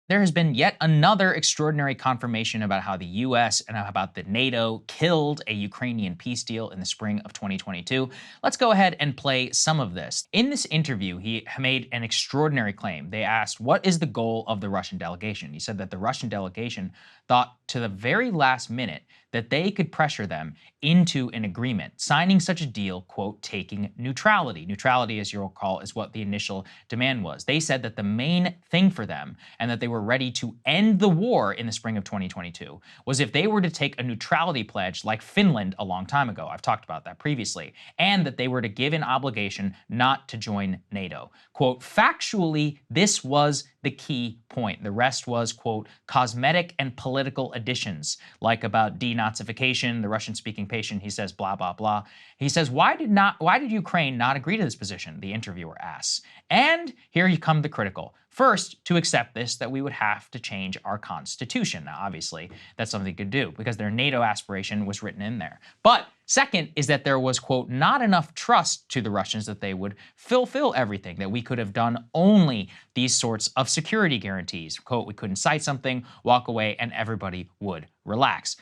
There has been yet another extraordinary confirmation about how the US and about the NATO killed a Ukrainian peace deal in the spring of 2022. Let's go ahead and play some of this. In this interview, he made an extraordinary claim. They asked, what is the goal of the Russian delegation? He said that the Russian delegation thought to the very last minute that they could pressure them into an agreement, signing such a deal, quote, taking neutrality. Neutrality, as you'll recall, is what the initial demand was. They said that the main thing for them, and that they were ready to end the war in the spring of 2022, was if they were to take a neutrality pledge like Finland a long time ago. I've talked about that previously. And that they were to give an obligation not to join NATO. Quote, factually, this was the key point. The rest was, quote, cosmetic and political additions, like about denazification. The Russian-speaking patient, he says, blah, blah, blah. He says, why did Ukraine not agree to this position? The interviewer asks. And here you come the critical. First, to accept this, that we would have to change our constitution. Now, obviously, that's something they could do because their NATO aspiration was written in there. But second is that there was, quote, not enough trust to the Russians that they would fulfill everything, that we could have done only these sorts of security guarantees. Quote, we couldn't cite something, walk away, and everybody would relax.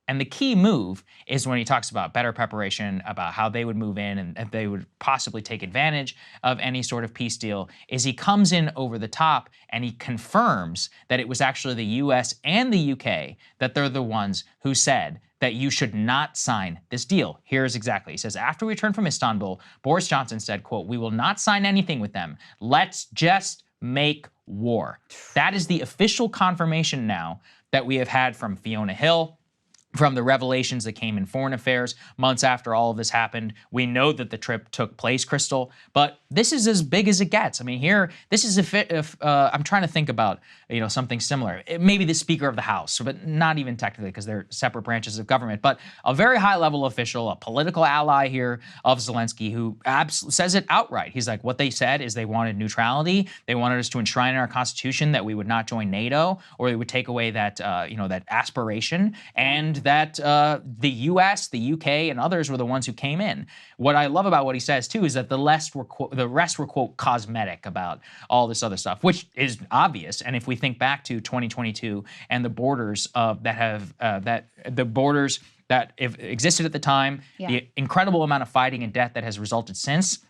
And the key move is when he talks about better preparation, about how they would move in and they would possibly take advantage of any sort of peace deal, is he comes in over the top and he confirms that it was actually the US and the UK that they're the ones who said that you should not sign this deal. Here's exactly. He says, after we returned from Istanbul, Boris Johnson said, quote, we will not sign anything with them. Let's just make war. That is the official confirmation now that we have had from Fiona Hill, from the revelations that came in Foreign Affairs months after all of this happened. We know that the trip took place, Krystal, but this is as big as it gets. I mean, here, this is if I'm trying to think about, something similar. Maybe the Speaker of the House, but not even technically because they're separate branches of government, but a very high-level official, a political ally here of Zelensky who says it outright. He's like, what they said is they wanted neutrality. They wanted us to enshrine in our constitution that we would not join NATO, or they would take away that, that aspiration, and that the US, the UK, and others were the ones who came in. What I love about what he says, too, is that the rest were, quote, cosmetic about all this other stuff, which is obvious. And if we think back to 2022 and the borders that existed at the time, the incredible amount of fighting and death that has resulted since,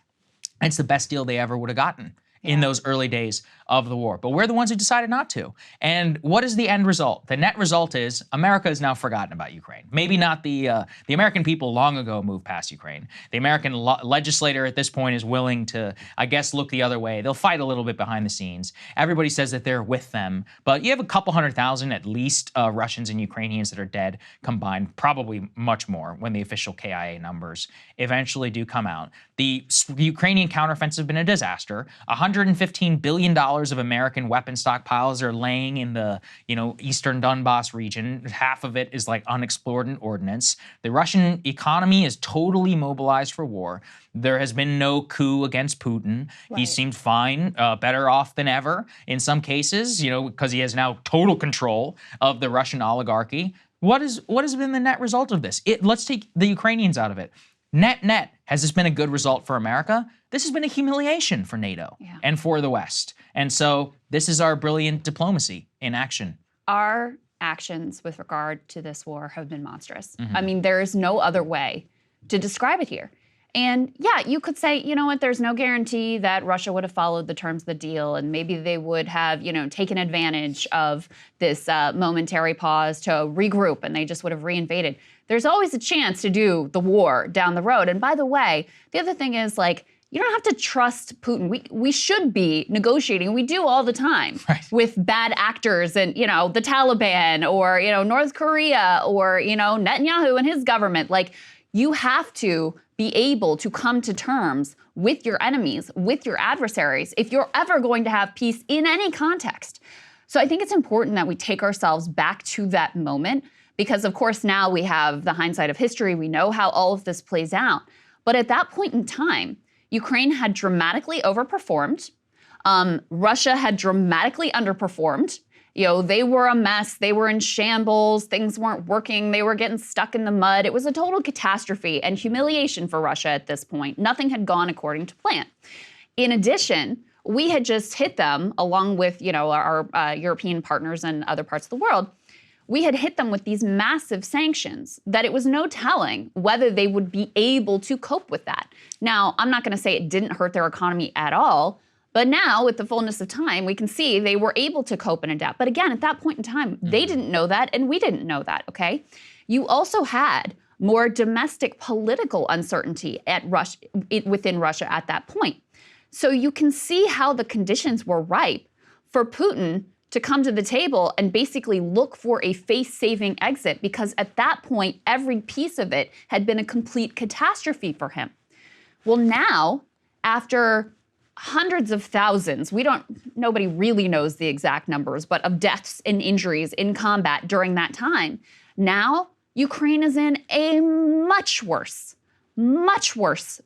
it's the best deal they ever would have gotten in those early days of the war. But we're the ones who decided not to. And what is the end result? The net result is America has now forgotten about Ukraine. Maybe not the American people long ago moved past Ukraine. The American legislator at this point is willing to, I guess, look the other way. They'll fight a little bit behind the scenes. Everybody says that they're with them. But you have a couple 100,000 at least Russians and Ukrainians that are dead combined, probably much more when the official KIA numbers eventually do come out. The Ukrainian counteroffensive has been a disaster. $115 billion of American weapon stockpiles are laying in the, eastern Donbass region. Half of it is like unexplored ordnance. The Russian economy is totally mobilized for war. There has been no coup against Putin. Right. He seemed fine, better off than ever in some cases, because he has now total control of the Russian oligarchy. What has been the net result of this? Let's take the Ukrainians out of it. Net, has this been a good result for America? This has been a humiliation for NATO and for the West. And so this is our brilliant diplomacy in action. Our actions with regard to this war have been monstrous. I mean, there is no other way to describe it here. And yeah, you could say, you know what, there's no guarantee that Russia would have followed the terms of the deal, and maybe they would have, taken advantage of this momentary pause to regroup, and they just would have reinvaded. There's always a chance to do the war down the road. And by the way, the other thing is, you don't have to trust Putin. We should be negotiating. We do all the time with bad actors and, the Taliban or, North Korea or, Netanyahu and his government. You have to be able to come to terms with your enemies, with your adversaries, if you're ever going to have peace in any context. So I think it's important that we take ourselves back to that moment because, of course, now we have the hindsight of history. We know how all of this plays out. But at that point in time, Ukraine had dramatically overperformed. Russia had dramatically underperformed. They were a mess. They were in shambles. Things weren't working. They were getting stuck in the mud. It was a total catastrophe and humiliation for Russia at this point. Nothing had gone according to plan. In addition, we had just hit them along with, our European partners and other parts of the world. We had hit them with these massive sanctions that it was no telling whether they would be able to cope with that. Now, I'm not going to say it didn't hurt their economy at all, but now with the fullness of time, we can see they were able to cope and adapt. But again, at that point in time, they didn't know that and we didn't know that, okay? You also had more domestic political uncertainty within Russia at that point. So you can see how the conditions were ripe for Putin to come to the table and basically look for a face-saving exit, because at that point, every piece of it had been a complete catastrophe for him. Well, now, after hundreds of thousands, nobody really knows the exact numbers, but of deaths and injuries in combat during that time, now Ukraine is in a much worse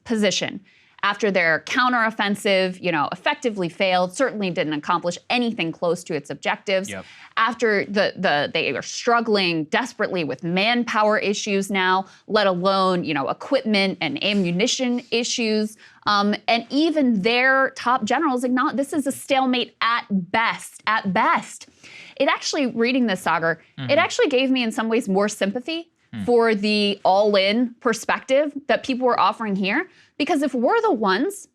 position. After their counteroffensive, effectively failed, certainly didn't accomplish anything close to its objectives. Yep. After they are struggling desperately with manpower issues now, let alone, equipment and ammunition issues. And even their top generals acknowledge this is a stalemate at best. At best. It actually, reading this, Saagar, it actually gave me in some ways more sympathy for the all-in perspective that people were offering here. Because if we're the ones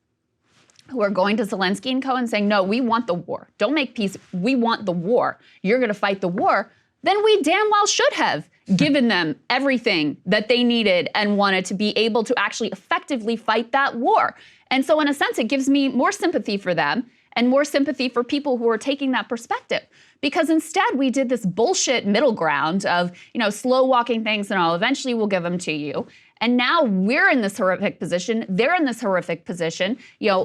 who are going to Zelensky and co and saying, no, we want the war. Don't make peace. We want the war. You're going to fight the war. Then we damn well should have given them everything that they needed and wanted to be able to actually effectively fight that war. And so in a sense, it gives me more sympathy for them and more sympathy for people who are taking that perspective. Because instead we did this bullshit middle ground of, slow walking things and all, eventually we'll give them to you. And now we're in this horrific position. They're in this horrific position.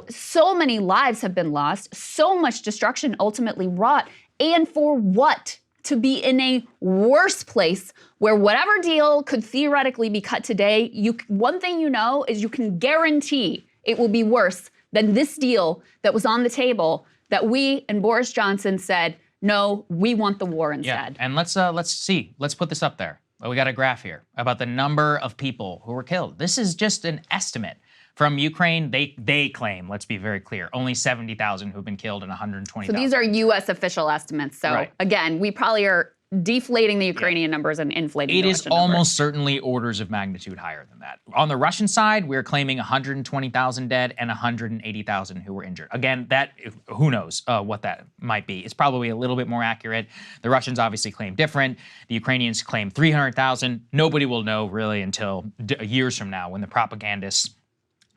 So many lives have been lost, so much destruction ultimately wrought. And for what? To be in a worse place where whatever deal could theoretically be cut today, one thing is you can guarantee it will be worse than this deal that was on the table that we and Boris Johnson said, no, we want the war instead. Yeah, and let's put this up there. We got a graph here about the number of people who were killed. This is just an estimate from Ukraine. They claim, let's be very clear, only 70,000 who've been killed and 120,000. So these are U.S. official estimates. So Again, we probably are deflating the Ukrainian numbers and inflating the Russian numbers. It is almost certainly orders of magnitude higher than that. On the Russian side, we're claiming 120,000 dead and 180,000 who were injured. Again, who knows what that might be. It's probably a little bit more accurate. The Russians obviously claim different. The Ukrainians claim 300,000. Nobody will know really until years from now when the propagandists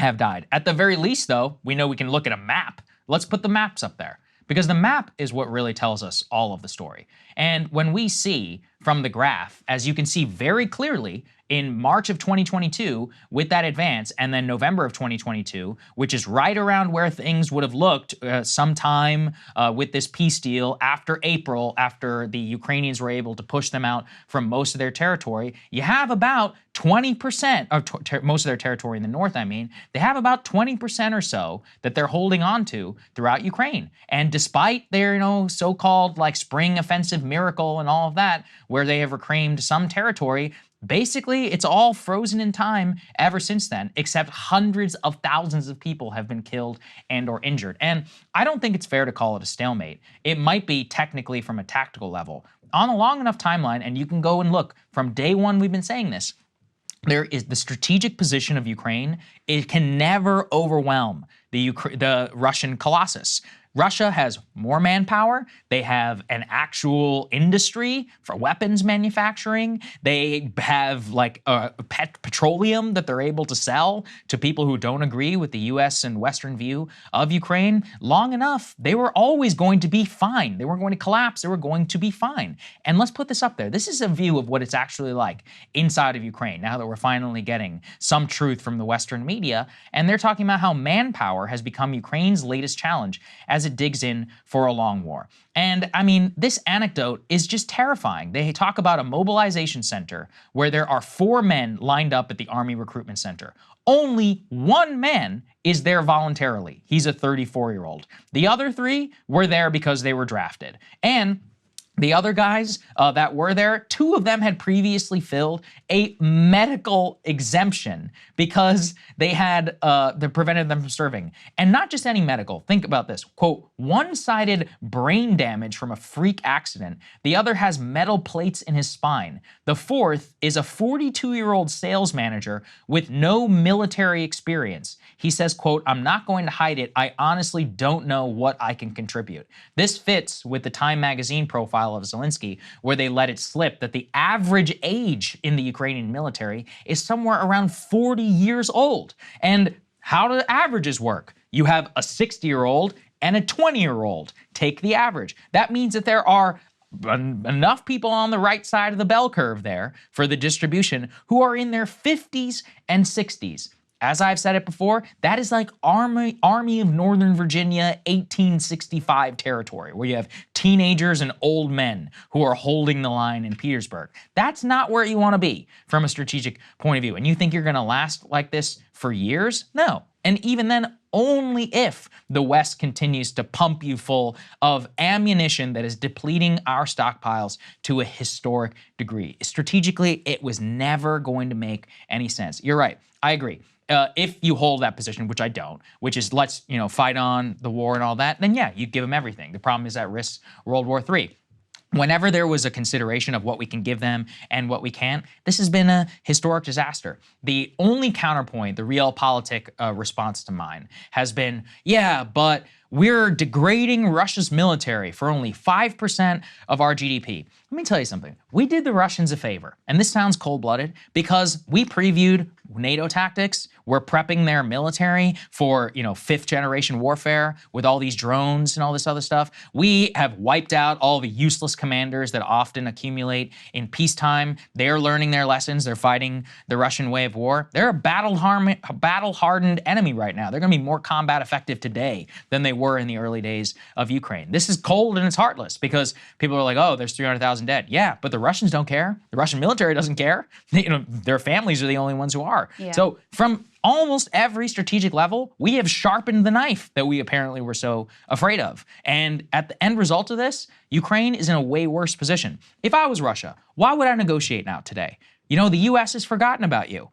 have died. At the very least, though, we know we can look at a map. Let's put the maps up there, because the map is what really tells us all of the story. And when we see from the graph, as you can see very clearly, in March of 2022 with that advance, and then November of 2022, which is right around where things would have looked sometime with this peace deal after April, after the Ukrainians were able to push them out from most of their territory, you have about 20% of most of their territory in the north, they have about 20% or so that they're holding on to throughout Ukraine. And despite their, so-called spring offensive miracle and all of that, where they have reclaimed some territory, basically, it's all frozen in time ever since then, except hundreds of thousands of people have been killed and or injured. And I don't think it's fair to call it a stalemate. It might be technically from a tactical level. On a long enough timeline, and you can go and look, from day one we've been saying this, there is the strategic position of Ukraine. It can never overwhelm the Russian colossus. Russia has more manpower. They have an actual industry for weapons manufacturing. They have petroleum that they're able to sell to people who don't agree with the US and Western view of Ukraine. Long enough, they were always going to be fine. They weren't going to collapse. They were going to be fine. And let's put this up there. This is a view of what it's actually like inside of Ukraine, now that we're finally getting some truth from the Western media. And they're talking about how manpower has become Ukraine's latest challenge as it digs in for a long war. And this anecdote is just terrifying. They talk about a mobilization center where there are 4 men lined up at the Army Recruitment Center. Only 1 man is there voluntarily. He's a 34-year-old. The other 3 were there because they were drafted. And The other guys that were there, 2 of them had previously filled a medical exemption because they had that prevented them from serving. And not just any medical. Think about this. Quote, one-sided brain damage from a freak accident. The other has metal plates in his spine. The fourth is a 42-year-old sales manager with no military experience. He says, quote, I'm not going to hide it. I honestly don't know what I can contribute. This fits with the Time magazine profile of Zelensky, where they let it slip that the average age in the Ukrainian military is somewhere around 40 years old. And how do averages work? You have a 60-year-old and a 20-year-old. Take the average. That means that there are enough people on the right side of the bell curve there for the distribution who are in their 50s and 60s. As I've said it before, that is like Army of Northern Virginia 1865 territory, where you have teenagers and old men who are holding the line in Petersburg. That's not where you want to be from a strategic point of view. And you think you're going to last like this for years? No. And even then, only if the West continues to pump you full of ammunition that is depleting our stockpiles to a historic degree. Strategically, it was never going to make any sense. You're right. I agree. If you hold that position, which I don't, which is let's fight on the war and all that, then yeah, you give them everything. The problem is that risks World War III. Whenever there was a consideration of what we can give them and what we can't, this has been a historic disaster. The only counterpoint, the realpolitik response to mine has been, yeah, but we're degrading Russia's military for only 5% of our GDP. Let me tell you something. We did the Russians a favor, and this sounds cold-blooded, because we previewed NATO tactics. We're prepping their military for, 5th-generation warfare with all these drones and all this other stuff. We have wiped out all the useless commanders that often accumulate in peacetime. They're learning their lessons. They're fighting the Russian way of war. They're a battle-hardened enemy right now. They're going to be more combat effective today than they were in the early days of Ukraine. This is cold and it's heartless, because people are like, oh, there's 300,000 dead. Yeah, but the Russians don't care. The Russian military doesn't care. Their families are the only ones who are. Yeah. So from almost every strategic level, we have sharpened the knife that we apparently were so afraid of. And at the end result of this, Ukraine is in a way worse position. If I was Russia, why would I negotiate now today? The U.S. has forgotten about you.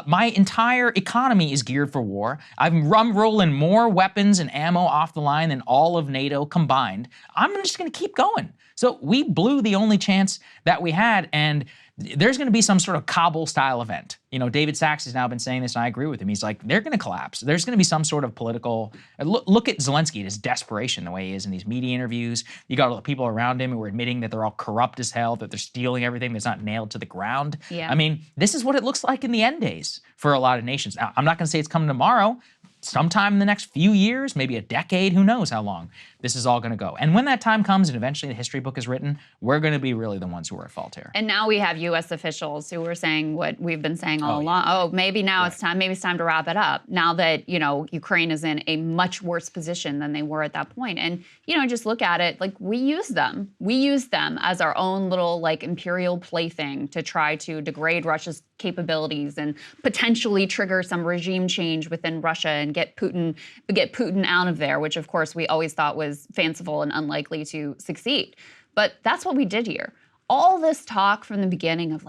My entire economy is geared for war. I'm rolling more weapons and ammo off the line than all of NATO combined. I'm just going to keep going. So we blew the only chance that we had, and there's going to be some sort of Kabul-style event. David Sachs has now been saying this, and I agree with him. He's like, they're going to collapse. There's going to be some sort of political... Look at Zelensky, his desperation, the way he is in these media interviews. You got all the people around him who are admitting that they're all corrupt as hell, that they're stealing everything that's not nailed to the ground. Yeah. I mean, this is what it looks like in the end days for a lot of nations. Now, I'm not going to say it's coming tomorrow. Sometime in the next few years, maybe a decade, who knows how long this is all going to go. And when that time comes and eventually the history book is written, we're going to be really the ones who are at fault here. And now we have U.S. officials who are saying what we've been saying all along. Yeah. Oh, maybe now it's time. Maybe it's time to wrap it up. Now that Ukraine is in a much worse position than they were at that point. And just look at it. Like, we use them. We use them as our own little imperial plaything to try to degrade Russia's capabilities and potentially trigger some regime change within Russia and get Putin out of there, which of course we always thought was fanciful and unlikely to succeed. But that's what we did here. All this talk from the beginning of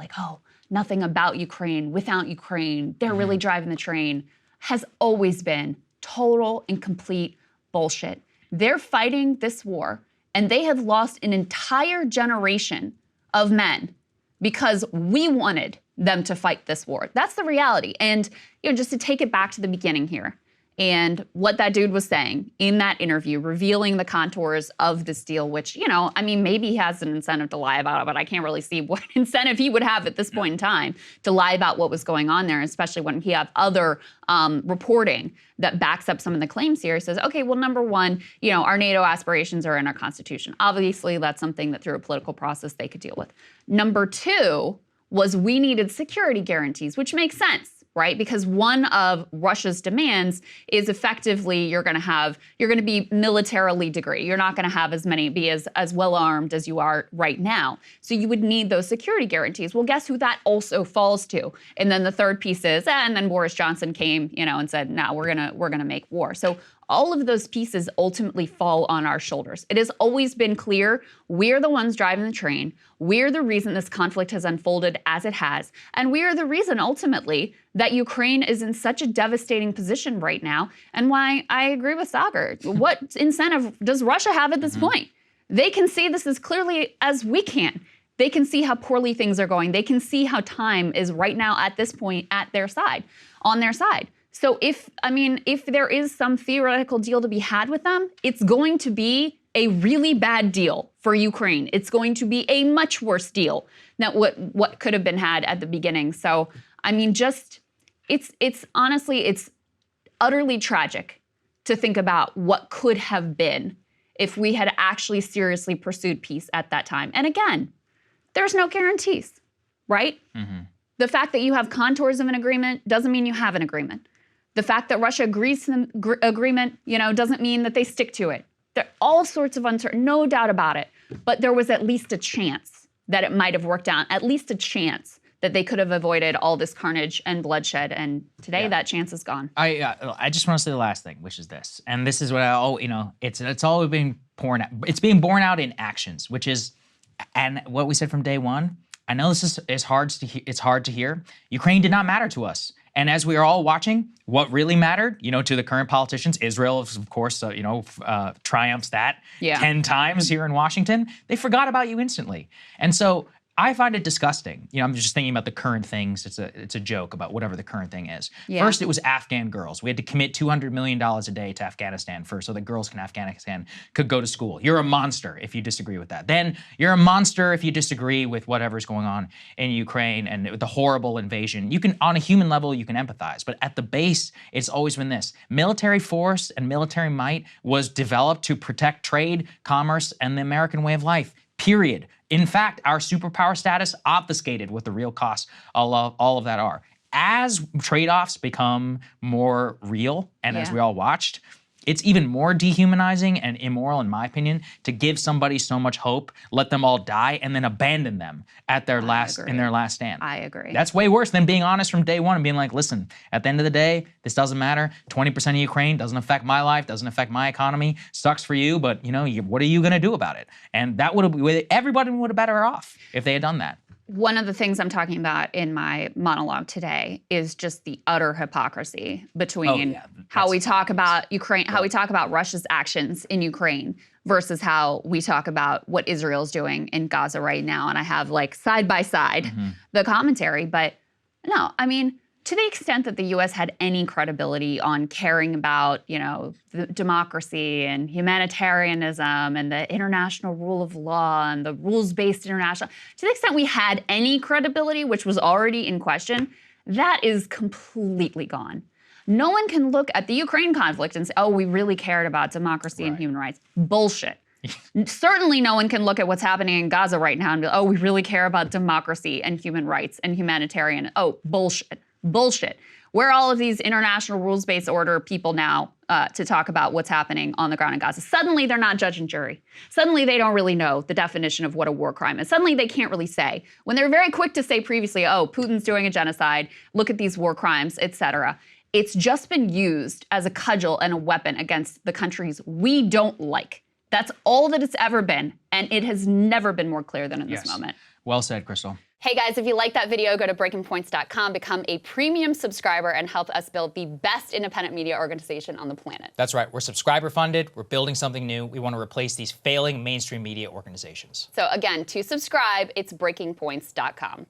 nothing about Ukraine, without Ukraine, they're really driving the train, has always been total and complete bullshit. They're fighting this war, and they have lost an entire generation of men because we wanted them to fight this war. That's the reality. And just to take it back to the beginning here, and what that dude was saying in that interview, revealing the contours of this deal, which, maybe he has an incentive to lie about it, but I can't really see what incentive he would have at this point in time to lie about what was going on there, especially when he has other reporting that backs up some of the claims here. He says, okay, well, number one, our NATO aspirations are in our Constitution. Obviously, that's something that through a political process they could deal with. Number two was we needed security guarantees, which makes sense. Right? Because one of Russia's demands is effectively you're going to be militarily degraded. You're not going to be as well armed as you are right now. So you would need those security guarantees. Well, guess who that also falls to? And then the third piece is, and then Boris Johnson came, and said, no, we're gonna make war. So all of those pieces ultimately fall on our shoulders. It has always been clear we're the ones driving the train. We're the reason this conflict has unfolded as it has. And we are the reason ultimately that Ukraine is in such a devastating position right now. And why I agree with Saagar. What incentive does Russia have at this point? They can see this as clearly as we can. They can see how poorly things are going. They can see how time is right now at this point at their side, on their side. So if there is some theoretical deal to be had with them, it's going to be a really bad deal for Ukraine. It's going to be a much worse deal than what could have been had at the beginning. So, I mean, it's honestly, it's utterly tragic to think about what could have been if we had actually seriously pursued peace at that time. And again, there's no guarantees, right? The fact that you have contours of an agreement doesn't mean you have an agreement. The fact that Russia agrees to the agreement, doesn't mean that they stick to it. There are all sorts of uncertainty, no doubt about it. But there was at least a chance that it might have worked out, at least a chance that they could have avoided all this carnage and bloodshed. And today that chance is gone. I just want to say the last thing, which is this. And this is what it's all being borne out. It's being borne out in actions, which is, and what we said from day one, I know this is hard to hear. Ukraine did not matter to us. And as we are all watching, what really mattered, to the current politicians, Israel, of course, triumphs that 10 times here in Washington. They forgot about you instantly. And so I find it disgusting. I'm just thinking about the current things. It's a joke about whatever the current thing is. First, it was Afghan girls. We had to commit $200 million a day to Afghanistan first so that girls in Afghanistan could go to school. You're a monster if you disagree with that. Then you're a monster if you disagree with whatever's going on in Ukraine and the horrible invasion. You can, on a human level, you can empathize. But at the base, it's always been this. Military force and military might was developed to protect trade, commerce, and the American way of life. Period. In fact, our superpower status obfuscated what the real costs all of that are. As trade-offs become more real, and as we all watched, it's even more dehumanizing and immoral, in my opinion, to give somebody so much hope, let them all die, and then abandon them at their last stand. I agree. That's way worse than being honest from day one and being like, listen, at the end of the day, this doesn't matter. 20% of Ukraine doesn't affect my life, doesn't affect my economy. Sucks for you, but what are you going to do about it? And that everybody would have been better off if they had done that. One of the things I'm talking about in my monologue today is just the utter hypocrisy between how we talk about Ukraine, how we talk about Russia's actions in Ukraine versus how we talk about what Israel's doing in Gaza right now. And I have side by side the commentary, but no, to the extent that the U.S. had any credibility on caring about, the democracy and humanitarianism and the international rule of law and the rules-based international, to the extent we had any credibility, which was already in question, that is completely gone. No one can look at the Ukraine conflict and say, oh, we really cared about democracy and human rights. Bullshit. Certainly no one can look at what's happening in Gaza right now and be, oh, we really care about democracy and human rights and humanitarian. Oh, bullshit. Bullshit. Where are all of these international rules-based order people now to talk about what's happening on the ground in Gaza? Suddenly they're not judge and jury. Suddenly they don't really know the definition of what a war crime is. Suddenly they can't really say. When they're very quick to say previously, oh, Putin's doing a genocide, look at these war crimes, etc. It's just been used as a cudgel and a weapon against the countries we don't like. That's all that it's ever been, and it has never been more clear than in this moment. Well said, Krystal. Hey guys, if you like that video, go to breakingpoints.com, become a premium subscriber, and help us build the best independent media organization on the planet. That's right. We're subscriber funded. We're building something new. We want to replace these failing mainstream media organizations. So again, to subscribe, it's breakingpoints.com.